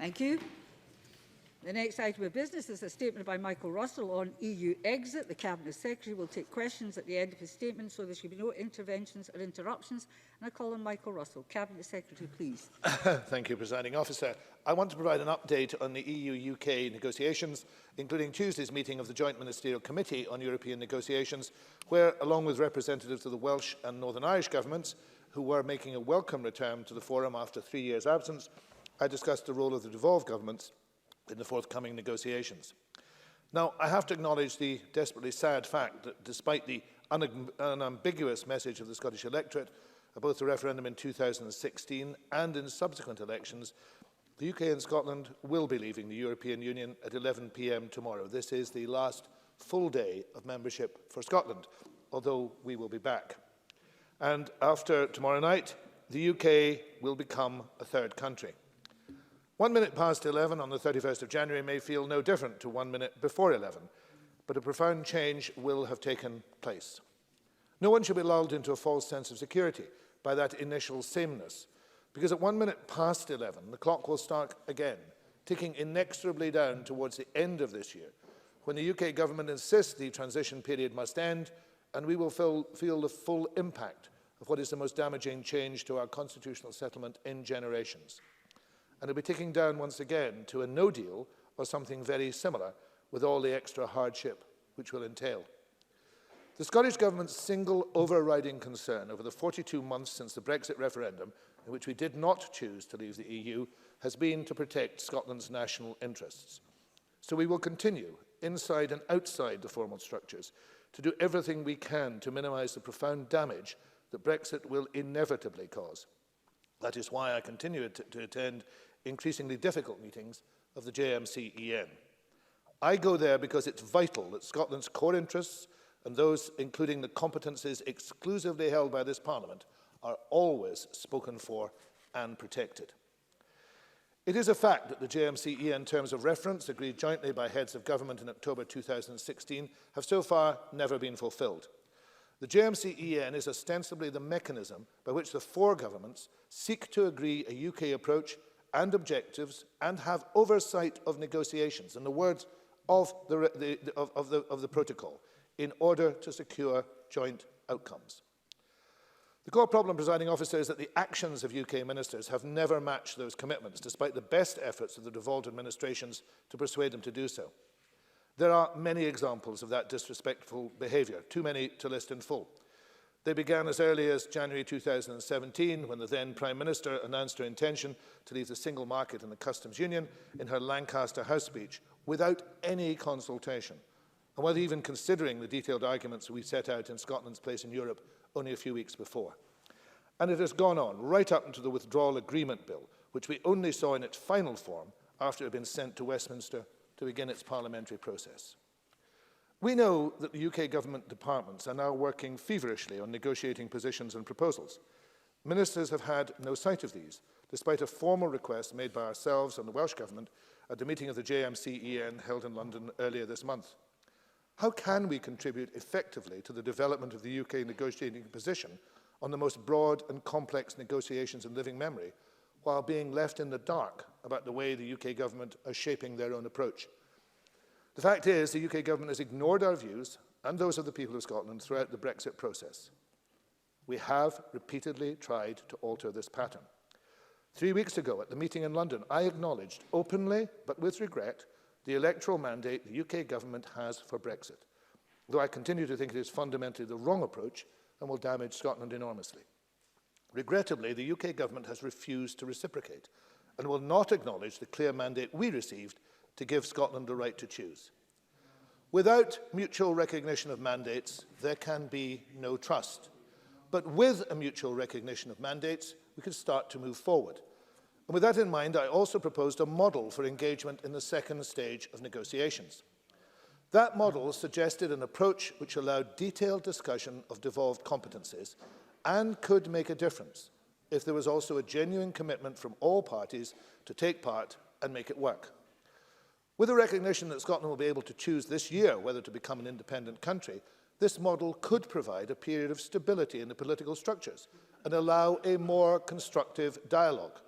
Thank you. The next item of business is a statement by Michael Russell on EU exit. The Cabinet Secretary will take questions at the end of his statement, so there should be no interventions or interruptions. And I call on Michael Russell. Cabinet Secretary, please. Thank you, Presiding Officer. I want to provide an update on the EU-UK negotiations, including Tuesday's meeting of the Joint Ministerial Committee on European Negotiations, where, along with representatives of the Welsh and Northern Irish governments, who were making a welcome return to the forum after 3 years' absence, I discussed the role of the devolved governments in the forthcoming negotiations. Now, I have to acknowledge the desperately sad fact that despite the unambiguous message of the Scottish electorate at both the referendum in 2016 and in subsequent elections, the UK and Scotland will be leaving the European Union at 11 p.m. tomorrow. This is the last full day of membership for Scotland, although we will be back. And after tomorrow night, the UK will become a third country. 1 minute past 11 on the 31st of January may feel no different to 1 minute before 11, but a profound change will have taken place. No one should be lulled into a false sense of security by that initial sameness, because at 1 minute past 11, the clock will start again, ticking inexorably down towards the end of this year, when the UK government insists the transition period must end, and we will feel the full impact of what is the most damaging change to our constitutional settlement in generations. And it'll be ticking down once again to a no deal or something very similar, with all the extra hardship which will entail. The Scottish Government's single overriding concern over the 42 months since the Brexit referendum, in which we did not choose to leave the EU, has been to protect Scotland's national interests. So we will continue, inside and outside the formal structures, to do everything we can to minimise the profound damage that Brexit will inevitably cause. That is why I continue to attend increasingly difficult meetings of the JMCEN. I go there because it's vital that Scotland's core interests, and those including the competences exclusively held by this Parliament, are always spoken for and protected. It is a fact that the JMCEN terms of reference, agreed jointly by heads of government in October 2016, have so far never been fulfilled. The JMCEN is ostensibly the mechanism by which the four governments seek to agree a UK approach and objectives and have oversight of negotiations, in the words of the protocol, in order to secure joint outcomes. The core problem, Presiding Officer, is that the actions of UK ministers have never matched those commitments, despite the best efforts of the devolved administrations to persuade them to do so. There are many examples of that disrespectful behaviour, too many to list in full. They began as early as January 2017, when the then Prime Minister announced her intention to leave the single market and the customs union in her Lancaster House speech without any consultation, and without even considering the detailed arguments we set out in Scotland's place in Europe only a few weeks before. And it has gone on right up into the Withdrawal Agreement Bill, which we only saw in its final form after it had been sent to Westminster to begin its parliamentary process. We know that the UK government departments are now working feverishly on negotiating positions and proposals. Ministers have had no sight of these, despite a formal request made by ourselves and the Welsh Government at the meeting of the JMCEN held in London earlier this month. How can we contribute effectively to the development of the UK negotiating position on the most broad and complex negotiations in living memory, while being left in the dark about the way the UK government are shaping their own approach? The fact is, the UK government has ignored our views and those of the people of Scotland throughout the Brexit process. We have repeatedly tried to alter this pattern. 3 weeks ago, at the meeting in London, I acknowledged openly, but with regret, the electoral mandate the UK government has for Brexit, though I continue to think it is fundamentally the wrong approach and will damage Scotland enormously. Regrettably, the UK government has refused to reciprocate and will not acknowledge the clear mandate we received to give Scotland the right to choose. Without mutual recognition of mandates, there can be no trust. But with a mutual recognition of mandates, we can start to move forward. And with that in mind, I also proposed a model for engagement in the second stage of negotiations. That model suggested an approach which allowed detailed discussion of devolved competences and could make a difference if there was also a genuine commitment from all parties to take part and make it work. With the recognition that Scotland will be able to choose this year whether to become an independent country, this model could provide a period of stability in the political structures and allow a more constructive dialogue.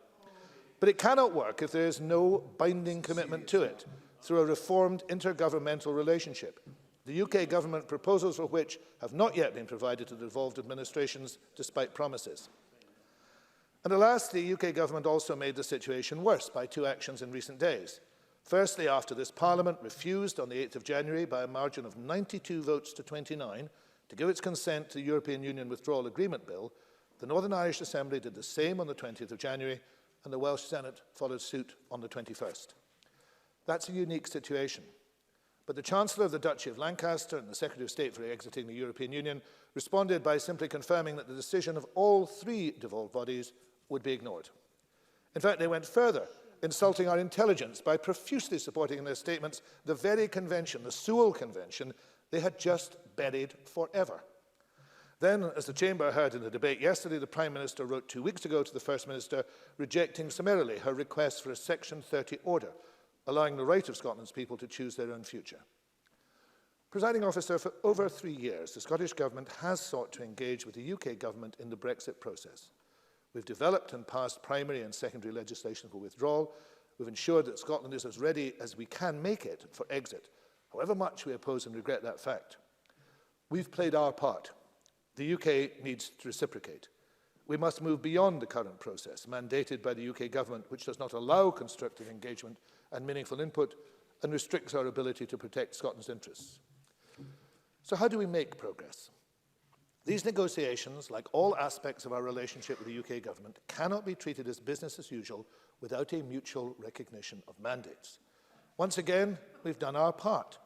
But it cannot work if there is no binding commitment to it through a reformed intergovernmental relationship, the UK government proposals for which have not yet been provided to the devolved administrations despite promises. And alas, the UK government also made the situation worse by two actions in recent days. Firstly, after this Parliament refused on the 8th of January by a margin of 92 votes to 29 to give its consent to the European Union Withdrawal Agreement Bill, the Northern Irish Assembly did the same on the 20th of January, and the Welsh Senate followed suit on the 21st. That's a unique situation. But the Chancellor of the Duchy of Lancaster and the Secretary of State for exiting the European Union responded by simply confirming that the decision of all three devolved bodies would be ignored. In fact, they went further, insulting our intelligence by profusely supporting in their statements the very convention, the Sewell Convention, they had just buried forever. Then, as the Chamber heard in the debate yesterday, the Prime Minister wrote 2 weeks ago to the First Minister rejecting summarily her request for a Section 30 order, allowing the right of Scotland's people to choose their own future. Presiding Officer, for over 3 years, the Scottish Government has sought to engage with the UK Government in the Brexit process. We've developed and passed primary and secondary legislation for withdrawal. We've ensured that Scotland is as ready as we can make it for exit, however much we oppose and regret that fact. We've played our part. The UK needs to reciprocate. We must move beyond the current process mandated by the UK Government, which does not allow constructive engagement and meaningful input and restricts our ability to protect Scotland's interests. So how do we make progress? These negotiations, like all aspects of our relationship with the UK Government, cannot be treated as business as usual without a mutual recognition of mandates. Once again, we've done our part.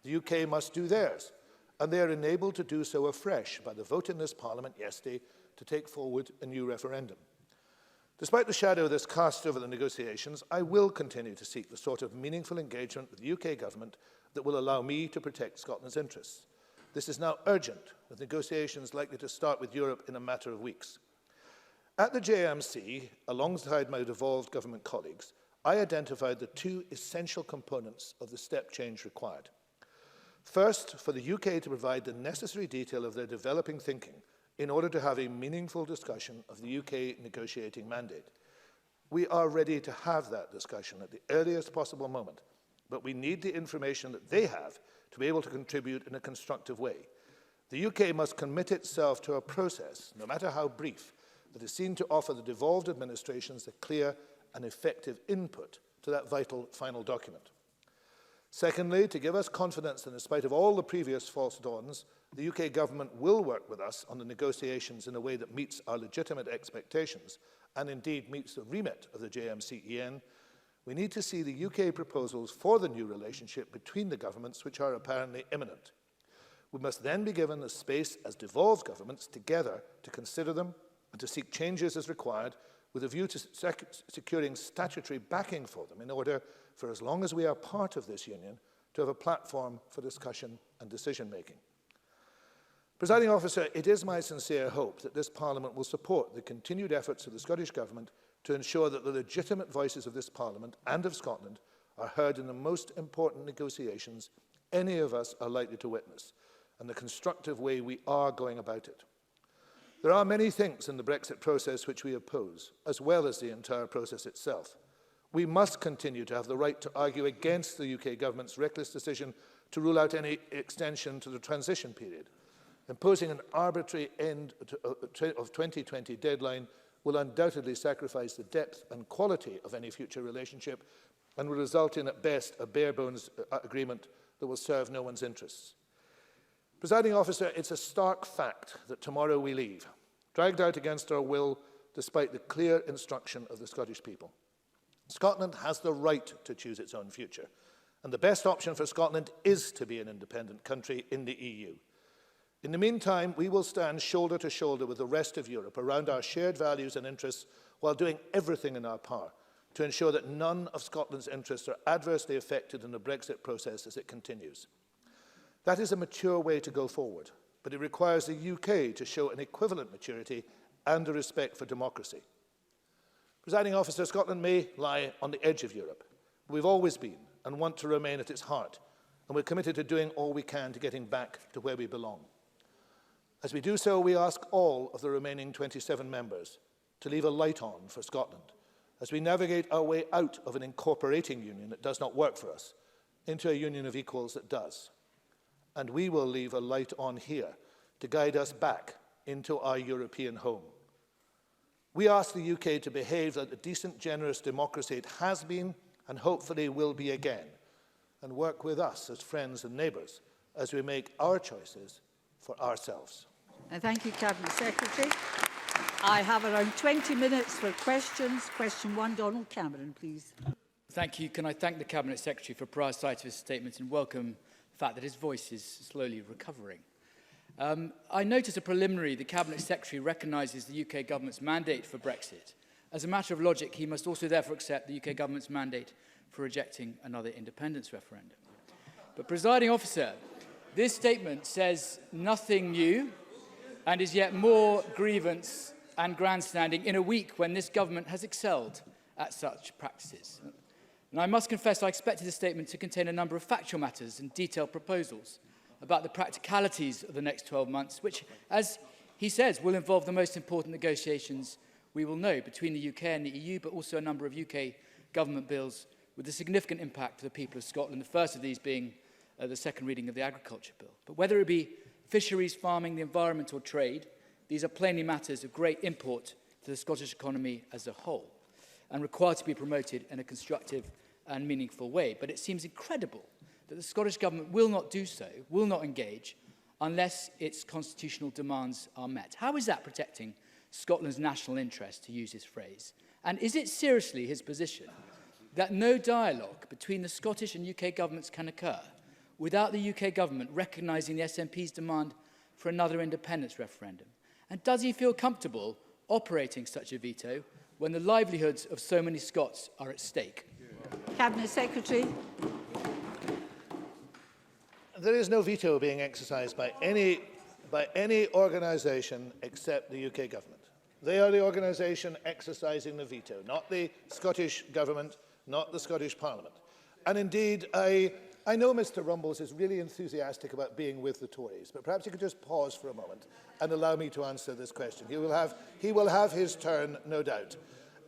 The UK must do theirs, and they are enabled to do so afresh by the vote in this Parliament yesterday to take forward a new referendum. Despite the shadow that's cast over the negotiations, I will continue to seek the sort of meaningful engagement with the UK Government that will allow me to protect Scotland's interests. This is now urgent, with negotiations likely to start with Europe in a matter of weeks. At the JMC, alongside my devolved government colleagues, I identified the two essential components of the step change required. First, for the UK to provide the necessary detail of their developing thinking in order to have a meaningful discussion of the UK negotiating mandate. We are ready to have that discussion at the earliest possible moment, but we need the information that they have to be able to contribute in a constructive way. The UK must commit itself to a process, no matter how brief, that is seen to offer the devolved administrations a clear and effective input to that vital final document. Secondly, to give us confidence that in spite of all the previous false dawns, the UK Government will work with us on the negotiations in a way that meets our legitimate expectations and indeed meets the remit of the JMCEN, we need to see the UK proposals for the new relationship between the governments which are apparently imminent. We must then be given the space as devolved governments together to consider them and to seek changes as required with a view to securing statutory backing for them in order, for as long as we are part of this union, to have a platform for discussion and decision-making. Presiding Officer, it is my sincere hope that this Parliament will support the continued efforts of the Scottish Government to ensure that the legitimate voices of this Parliament and of Scotland are heard in the most important negotiations any of us are likely to witness, and the constructive way we are going about it. There are many things in the Brexit process which we oppose, as well as the entire process itself. We must continue to have the right to argue against the UK Government's reckless decision to rule out any extension to the transition period. Imposing an arbitrary end of 2020 deadline will undoubtedly sacrifice the depth and quality of any future relationship and will result in, at best, a bare-bones agreement that will serve no one's interests. Presiding Officer, it's a stark fact that tomorrow we leave, dragged out against our will despite the clear instruction of the Scottish people. Scotland has the right to choose its own future, and the best option for Scotland is to be an independent country in the EU. In the meantime, we will stand shoulder to shoulder with the rest of Europe around our shared values and interests while doing everything in our power to ensure that none of Scotland's interests are adversely affected in the Brexit process as it continues. That is a mature way to go forward, but it requires the UK to show an equivalent maturity and a respect for democracy. Presiding Officer, Scotland may lie on the edge of Europe, but we've always been and want to remain at its heart, and we're committed to doing all we can to getting back to where we belong. As we do so, we ask all of the remaining 27 members to leave a light on for Scotland as we navigate our way out of an incorporating union that does not work for us, into a union of equals that does. And we will leave a light on here to guide us back into our European home. We ask the UK to behave like the decent, generous democracy it has been and hopefully will be again, and work with us as friends and neighbours as we make our choices for ourselves. And thank you, Cabinet Secretary. I have around 20 minutes for questions. Question 1, Donald Cameron, please. Thank you. Can I thank the Cabinet Secretary for prior sight of his statements and welcome the fact that his voice is slowly recovering. I notice a preliminary the Cabinet Secretary recognises the UK Government's mandate for Brexit. As a matter of logic, he must also therefore accept the UK Government's mandate for rejecting another independence referendum. But, Presiding Officer, this statement says nothing new and is yet more grievance and grandstanding in a week when this government has excelled at such practices. And I must confess I expected the statement to contain a number of factual matters and detailed proposals about the practicalities of the next 12 months, which, as he says, will involve the most important negotiations we will know between the UK and the EU, but also a number of UK government bills with a significant impact for the people of Scotland, the first of these being the second reading of the Agriculture Bill. But whether it be fisheries, farming, the environment or trade, these are plainly matters of great import to the Scottish economy as a whole and required to be promoted in a constructive and meaningful way. But it seems incredible that the Scottish Government will not do so, will not engage, unless its constitutional demands are met. How is that protecting Scotland's national interest, to use his phrase? And is it seriously his position that no dialogue between the Scottish and UK governments can occur without the UK government recognising the SNP's demand for another independence referendum? And does he feel comfortable operating such a veto when the livelihoods of so many Scots are at stake? Cabinet Secretary. There is no veto being exercised by any organisation except the UK government. They are the organisation exercising the veto, not the Scottish Government, not the Scottish Parliament. And indeed, I know Mr Rumbles is really enthusiastic about being with the Tories, but perhaps he could just pause for a moment and allow me to answer this question. He will have his turn, no doubt.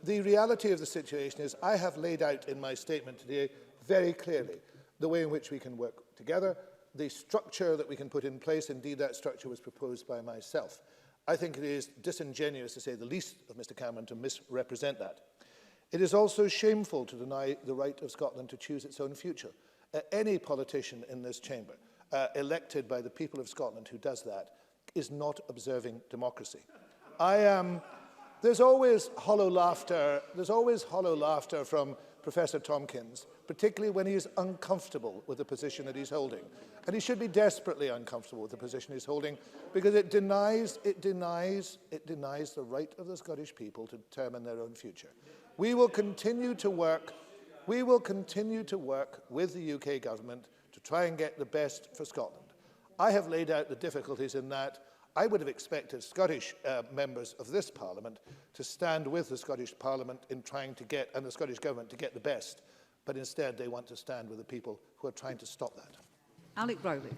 The reality of the situation is I have laid out in my statement today very clearly the way in which we can work together, the structure that we can put in place. Indeed, that structure was proposed by myself. I think it is disingenuous, to say the least, of Mr Cameron to misrepresent that. It is also shameful to deny the right of Scotland to choose its own future. Any politician in this chamber, elected by the people of Scotland who does that, is not observing democracy. There's always hollow laughter from Professor Tompkins, particularly when he is uncomfortable with the position that he's holding. And he should be desperately uncomfortable with the position he's holding, because it denies the right of the Scottish people to determine their own future. We will continue to work with the UK government to try and get the best for Scotland. I have laid out the difficulties in that. I would have expected Scottish members of this Parliament to stand with the Scottish Parliament in trying to get, and the Scottish Government, to get the best, but instead they want to stand with the people who are trying to stop that. Alec Rowley.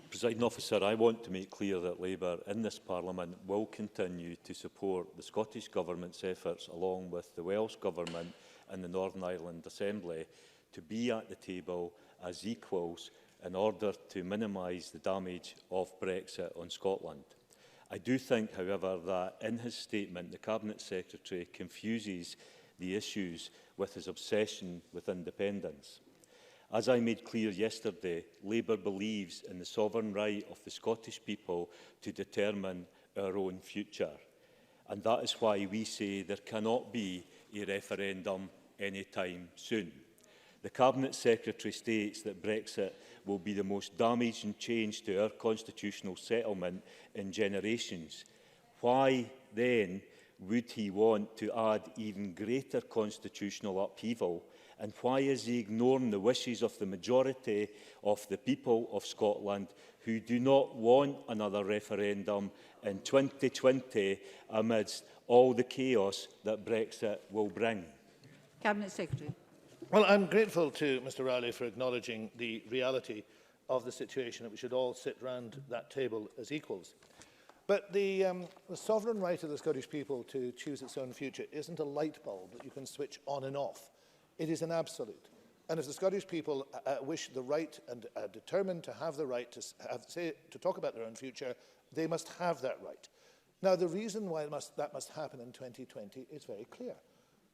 Presiding Officer, I want to make clear that Labour in this Parliament will continue to support the Scottish Government's efforts, along with the Welsh Government and the Northern Ireland Assembly, to be at the table as equals in order to minimise the damage of Brexit on Scotland. I do think, however, that in his statement the Cabinet Secretary confuses the issues with his obsession with independence. As I made clear yesterday, Labour believes in the sovereign right of the Scottish people to determine our own future. And that is why we say there cannot be a referendum anytime soon. The Cabinet Secretary states that Brexit will be the most damaging change to our constitutional settlement in generations. Why, then, would he want to add even greater constitutional upheaval? And why is he ignoring the wishes of the majority of the people of Scotland who do not want another referendum in 2020 amidst all the chaos that Brexit will bring? Cabinet Secretary. Well, I'm grateful to Mr Rowley for acknowledging the reality of the situation, that we should all sit round that table as equals. But the sovereign right of the Scottish people to choose its own future isn't a light bulb that you can switch on and off. It is an absolute. And if the Scottish people wish the right and are determined to have the right to talk about their own future, they must have that right. Now, the reason why that must happen in 2020 is very clear.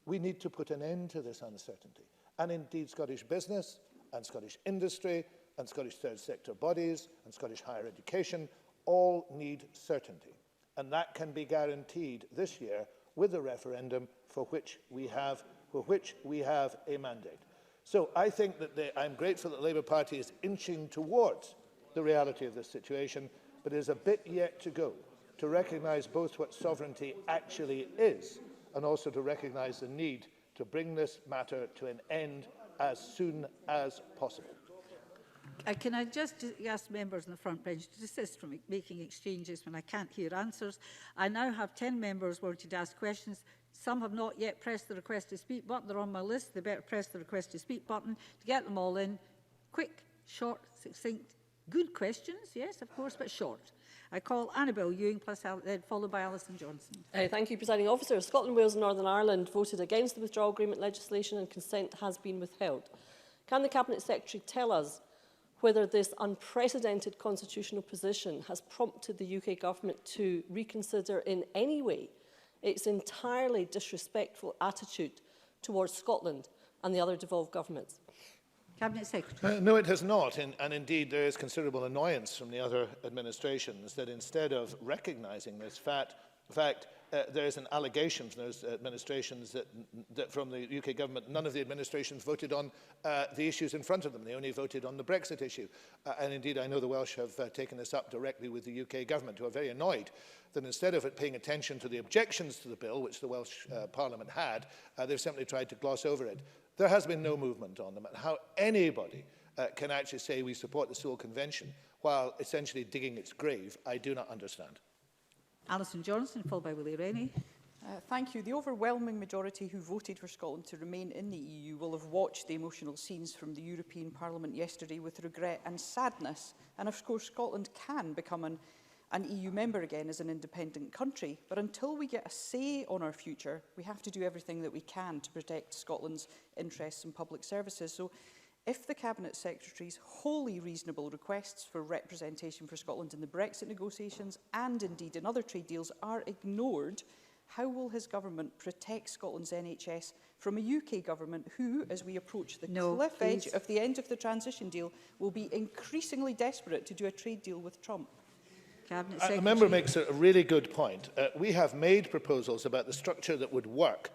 We need to put an end to this uncertainty. And indeed, Scottish business and Scottish industry and Scottish third sector bodies and Scottish higher education all need certainty. And that can be guaranteed this year with a referendum for which we have a mandate. So I think that I'm grateful that the Labour Party is inching towards the reality of this situation, but there's a bit yet to go to recognise both what sovereignty actually is and also to recognise the need to bring this matter to an end as soon as possible. Can I just ask members on the front bench to desist from making exchanges when I can't hear answers? I now have 10 members wanting to ask questions. Some have not yet pressed the request to speak button. They're on my list. They better press the request to speak button to get them all in. Quick, short, succinct, good questions, yes, of course, but short. I call Annabel Ewing, followed by Alison Johnson. Thank you, Presiding Officer. Scotland, Wales and Northern Ireland voted against the withdrawal agreement legislation and consent has been withheld. Can the Cabinet Secretary tell us whether this unprecedented constitutional position has prompted the UK Government to reconsider in any way its entirely disrespectful attitude towards Scotland and the other devolved governments? Cabinet Secretary. No, it has not. And indeed, there is considerable annoyance from the other administrations that instead of recognising this fact, there is an allegation from those administrations that from the UK government, none of the administrations voted on the issues in front of them. They only voted on the Brexit issue. And indeed, I know the Welsh have taken this up directly with the UK government, who are very annoyed that instead of paying attention to the objections to the bill, which the Welsh Parliament had, they've simply tried to gloss over it. There has been no movement on them. And how anybody can actually say we support the Sewell Convention while essentially digging its grave, I do not understand. Alison Johnson, followed by Willie Rennie. Thank you. The overwhelming majority who voted for Scotland to remain in the EU will have watched the emotional scenes from the European Parliament yesterday with regret and sadness. And of course, Scotland can become an EU member again as an independent country. But until we get a say on our future, we have to do everything that we can to protect Scotland's interests and public services. So if the Cabinet Secretary's wholly reasonable requests for representation for Scotland in the Brexit negotiations and indeed in other trade deals are ignored, how will his government protect Scotland's NHS from a UK government who, as we approach the cliff edge of the end of the transition deal, will be increasingly desperate to do a trade deal with Trump? The member makes a really good point. We have made proposals about the structure that would work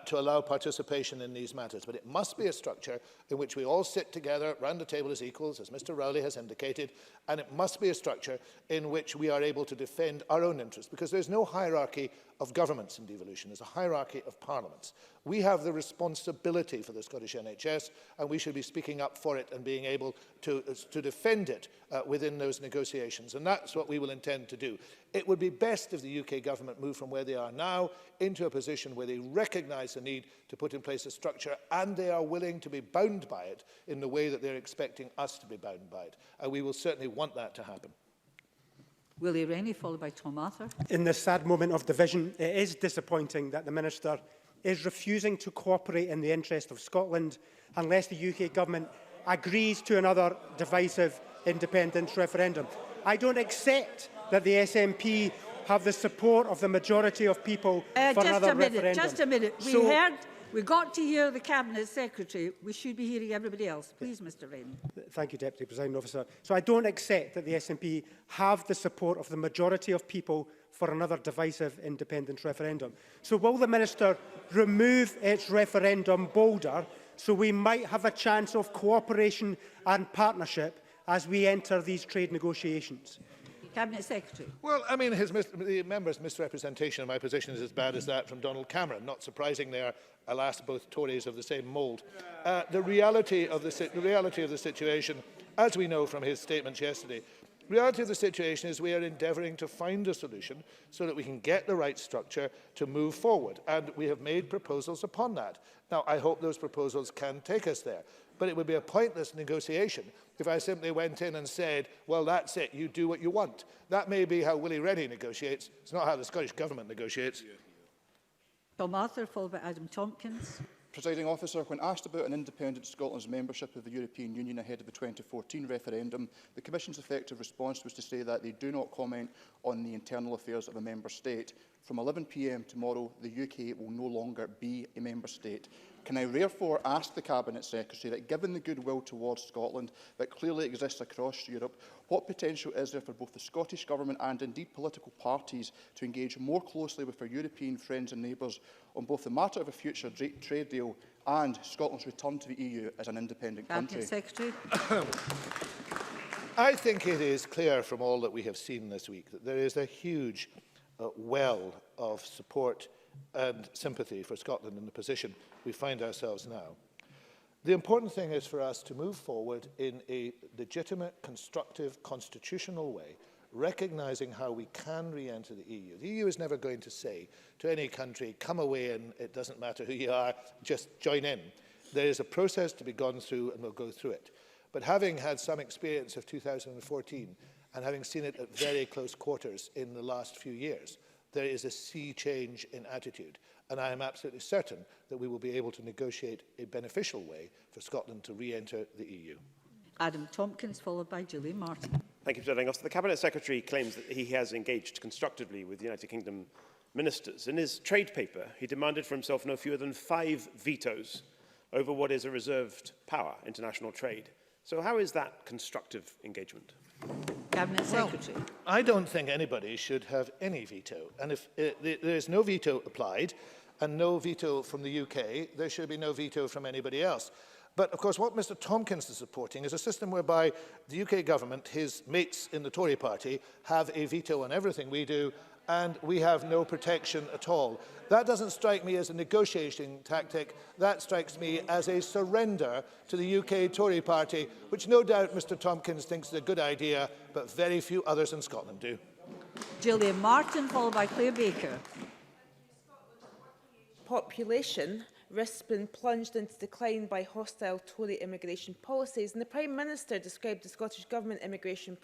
to allow participation in these matters. But it must be a structure in which we all sit together round the table as equals, as Mr Rowley has indicated, and it must be a structure in which we are able to defend our own interests, because there's no hierarchy of governments in devolution, there's a hierarchy of parliaments. We have the responsibility for the Scottish NHS, and we should be speaking up for it and being able to defend it within those negotiations, and that's what we will intend to do. It would be best if the UK government moved from where they are now into a position where they recognise the need to put in place a structure and they are willing to be bound by it in the way that they're expecting us to be bound by it. And we will certainly want that to happen. Willie Rennie, followed by Tom Arthur. In this sad moment of division, it is disappointing that the Minister is refusing to cooperate in the interest of Scotland unless the UK government agrees to another divisive independence referendum. I don't accept that the SNP have the support of the majority of people for another referendum. Just a minute. We got to hear the Cabinet Secretary. We should be hearing everybody else. Please, Mr Rennie. Thank you, Deputy Presiding Officer. So I don't accept that the SNP have the support of the majority of people for another divisive independence referendum. So will the Minister remove its referendum boulder so we might have a chance of cooperation and partnership as we enter these trade negotiations? Cabinet Secretary. Well, I mean, the member's misrepresentation of my position is as bad as that from Donald Cameron. Not surprising they are, alas, both Tories of the same mould. The reality of the situation, as we know from his statements yesterday, The reality of the situation is we are endeavouring to find a solution so that we can get the right structure to move forward, and we have made proposals upon that. Now, I hope those proposals can take us there, but it would be a pointless negotiation if I simply went in and said, well, that's it, you do what you want. That may be how Willie Rennie negotiates. It's not how the Scottish Government negotiates. Tom Arthur, followed by Adam Tompkins. Presiding Officer, when asked about an independent Scotland's membership of the European Union ahead of the 2014 referendum, the Commission's effective response was to say that they do not comment on the internal affairs of a member state. From 11 p.m. tomorrow, the UK will no longer be a member state. Can I therefore ask the Cabinet Secretary that, given the goodwill towards Scotland that clearly exists across Europe, what potential is there for both the Scottish Government and indeed political parties to engage more closely with our European friends and neighbours on both the matter of a future trade deal and Scotland's return to the EU as an independent country? Secretary. I think it is clear from all that we have seen this week that there is a huge well of support and sympathy for Scotland in the position we find ourselves now. The important thing is for us to move forward in a legitimate, constructive, constitutional way, recognising how we can re-enter the EU. The EU is never going to say to any country, come away and it doesn't matter who you are, just join in. There is a process to be gone through and we'll go through it. But having had some experience of 2014 and having seen it at very close quarters in the last few years, there is a sea change in attitude. And I am absolutely certain that we will be able to negotiate a beneficial way for Scotland to re-enter the EU. Adam Tompkins, followed by Gillian Martin. Thank you, Presiding Officer. The Cabinet Secretary claims that he has engaged constructively with the United Kingdom ministers. In his trade paper, he demanded for himself no fewer than 5 vetoes over what is a reserved power, international trade. So how is that constructive engagement? Cabinet Secretary. Well, I don't think anybody should have any veto. And if there is no veto applied and no veto from the UK, there should be no veto from anybody else. But, of course, what Mr Tompkins is supporting is a system whereby the UK government, his mates in the Tory party, have a veto on everything we do, and we have no protection at all. That doesn't strike me as a negotiating tactic. That strikes me as a surrender to the UK Tory party, which no doubt Mr Tompkins thinks is a good idea, but very few others in Scotland do. Gillian Martin, followed by Claire Baker. Population risks being plunged into decline by hostile Tory immigration policies, and the Prime Minister described the Scottish Government immigration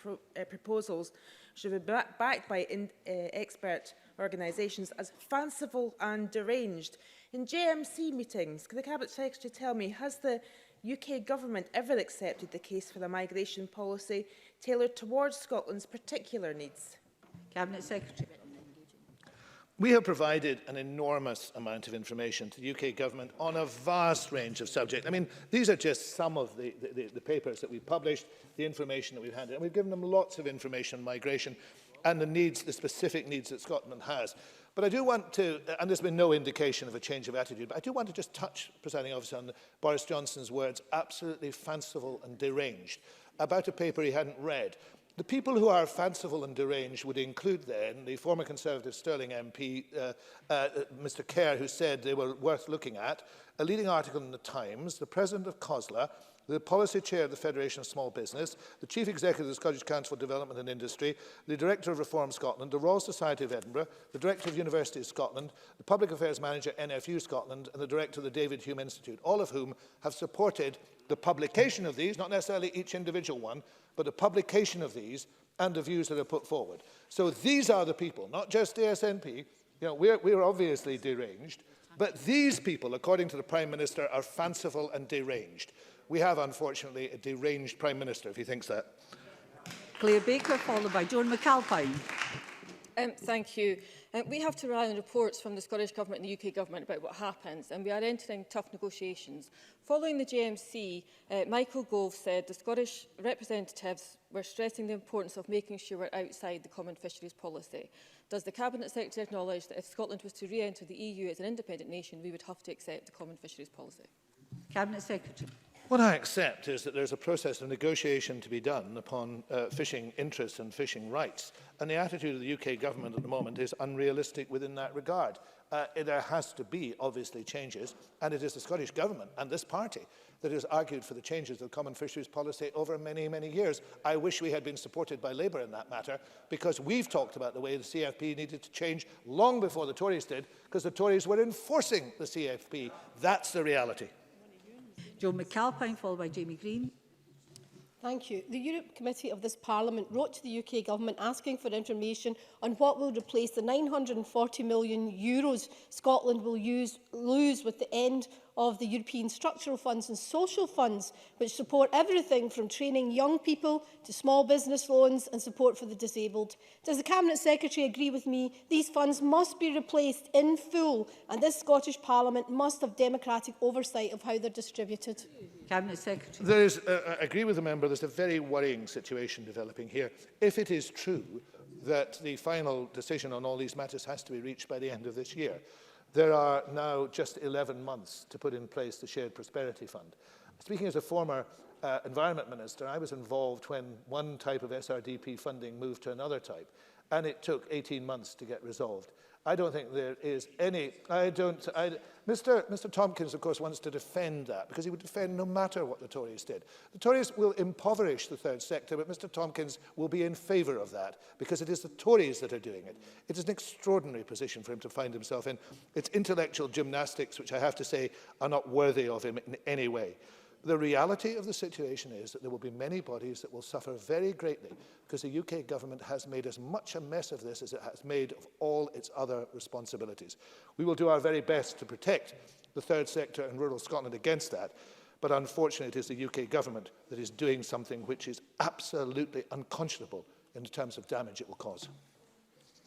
proposals, which have been backed by expert organisations, as fanciful and deranged. In JMC meetings, can the Cabinet Secretary tell me, has the UK Government ever accepted the case for a migration policy tailored towards Scotland's particular needs? Cabinet Secretary. We have provided an enormous amount of information to the UK government on a vast range of subjects. I mean, these are just some of the papers that we've published, the information that we've handed. And we've given them lots of information on migration and the needs, the specific needs that Scotland has. But I do want to, and there's been no indication of a change of attitude, but I do want to just touch, Presiding Officer, on Boris Johnson's words, absolutely fanciful and deranged, about a paper he hadn't read. The people who are fanciful and deranged would include then the former Conservative Stirling MP, Mr Kerr, who said they were worth looking at, a leading article in the Times, the President of COSLA, the Policy Chair of the Federation of Small Business, the Chief Executive of the Scottish Council for Development and Industry, the Director of Reform Scotland, the Royal Society of Edinburgh, the Director of University of Scotland, the Public Affairs Manager NFU Scotland, and the Director of the David Hume Institute, all of whom have supported the publication of these, not necessarily each individual one, but the publication of these and the views that are put forward. So these are the people, not just the SNP. You know, we're obviously deranged, but these people, according to the Prime Minister, are fanciful and deranged. We have, unfortunately, a deranged Prime Minister, if he thinks that. Claire Baker, followed by Joan McAlpine. Thank you. We have to rely on reports from the Scottish Government and the UK Government about what happens, and we are entering tough negotiations. Following the JMC, Michael Gove said the Scottish representatives were stressing the importance of making sure we're outside the common fisheries policy. Does the Cabinet Secretary acknowledge that if Scotland was to re-enter the EU as an independent nation, we would have to accept the common fisheries policy? Cabinet Secretary. What I accept is that there's a process of negotiation to be done upon fishing interests and fishing rights. And the attitude of the UK government at the moment is unrealistic within that regard. There has to be, obviously, changes, and it is the Scottish Government and this party that has argued for the changes of the Common Fisheries Policy over many, many years. I wish we had been supported by Labour in that matter, because we've talked about the way the CFP needed to change long before the Tories did, because the Tories were enforcing the CFP. That's the reality. Joe McAlpine, followed by Jamie Green. Thank you. The Europe Committee of this Parliament wrote to the UK Government asking for information on what will replace the €940 million Scotland will lose with the end of the European structural funds and social funds, which support everything from training young people to small business loans and support for the disabled. Does the Cabinet Secretary agree with me? These funds must be replaced in full, and this Scottish Parliament must have democratic oversight of how they're distributed. Cabinet Secretary. There is, I agree with the member, there's a very worrying situation developing here. If it is true that the final decision on all these matters has to be reached by the end of this year, there are now just 11 months to put in place the Shared Prosperity Fund. Speaking as a former Environment Minister, I was involved when one type of SRDP funding moved to another type, and it took 18 months to get resolved. I don't think there is any... Mr Tompkins, of course, wants to defend that, because he would defend no matter what the Tories did. The Tories will impoverish the third sector, but Mr Tompkins will be in favour of that, because it is the Tories that are doing it. It is an extraordinary position for him to find himself in. It's intellectual gymnastics, which I have to say are not worthy of him in any way. The reality of the situation is that there will be many bodies that will suffer very greatly, because the UK government has made as much a mess of this as it has made of all its other responsibilities. We will do our very best to protect the third sector and rural Scotland against that, but unfortunately it is the UK government that is doing something which is absolutely unconscionable in terms of damage it will cause.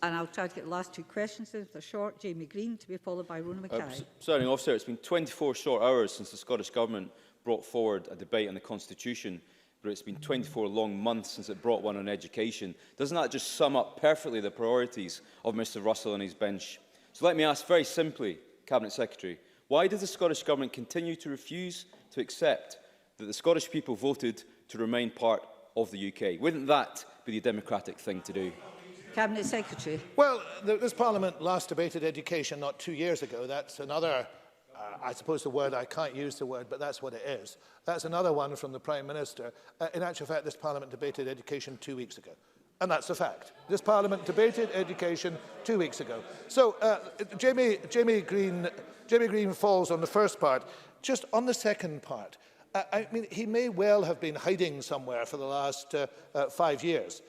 And I'll try to get the last two questions in. They're short. Jamie Green, to be followed by Rona Mackay. Presiding Officer, it's been 24 short hours since the Scottish Government brought forward a debate on the Constitution, but it's been 24 long months since it brought one on education. Doesn't that just sum up perfectly the priorities of Mr Russell and his bench? So let me ask very simply, Cabinet Secretary, why does the Scottish Government continue to refuse to accept that the Scottish people voted to remain part of the UK? Wouldn't that be the democratic thing to do? Cabinet Secretary. Well, this Parliament last debated education not 2 years ago. That's another... I suppose the word, I can't use the word, but that's what it is. That's another one from the Prime Minister. In actual fact, this Parliament debated education 2 weeks ago. And that's a fact. This Parliament debated education 2 weeks ago. So Jamie Green falls on the first part. Just on the second part, I mean, he may well have been hiding somewhere for the last 5 years,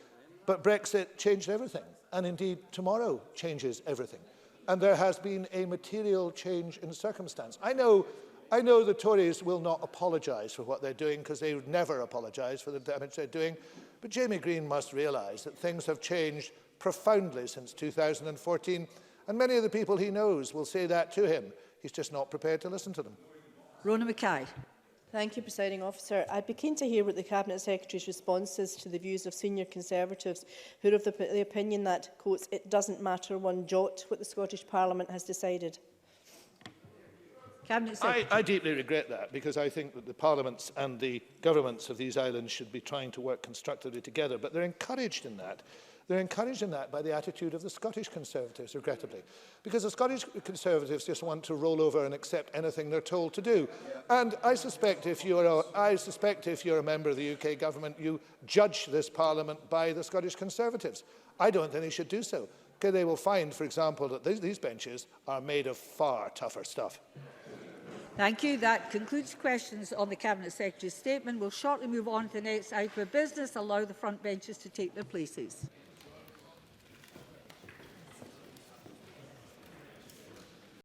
but Brexit changed everything. And indeed, tomorrow changes everything. And there has been a material change in circumstance. I know the Tories will not apologise for what they're doing, because they would never apologise for the damage they're doing. But Jamie Green must realise that things have changed profoundly since 2014. And many of the people he knows will say that to him. He's just not prepared to listen to them. Rona Mackay. Thank you, Presiding Officer. I'd be keen to hear what the Cabinet Secretary's response is to the views of senior Conservatives who are of the opinion that, quotes, it doesn't matter one jot what the Scottish Parliament has decided. Cabinet Secretary. I deeply regret that, because I think that the parliaments and the governments of these islands should be trying to work constructively together, but they're encouraged in that. They're encouraged in that by the attitude of the Scottish Conservatives, regrettably, because the Scottish Conservatives just want to roll over and accept anything they're told to do. And I suspect if you're a member of the UK government, you judge this Parliament by the Scottish Conservatives. I don't think they should do so, because they will find, for example, that these benches are made of far tougher stuff. Thank you. That concludes questions on the Cabinet Secretary's statement. We'll shortly move on to the next item of business. Allow the front benches to take their places.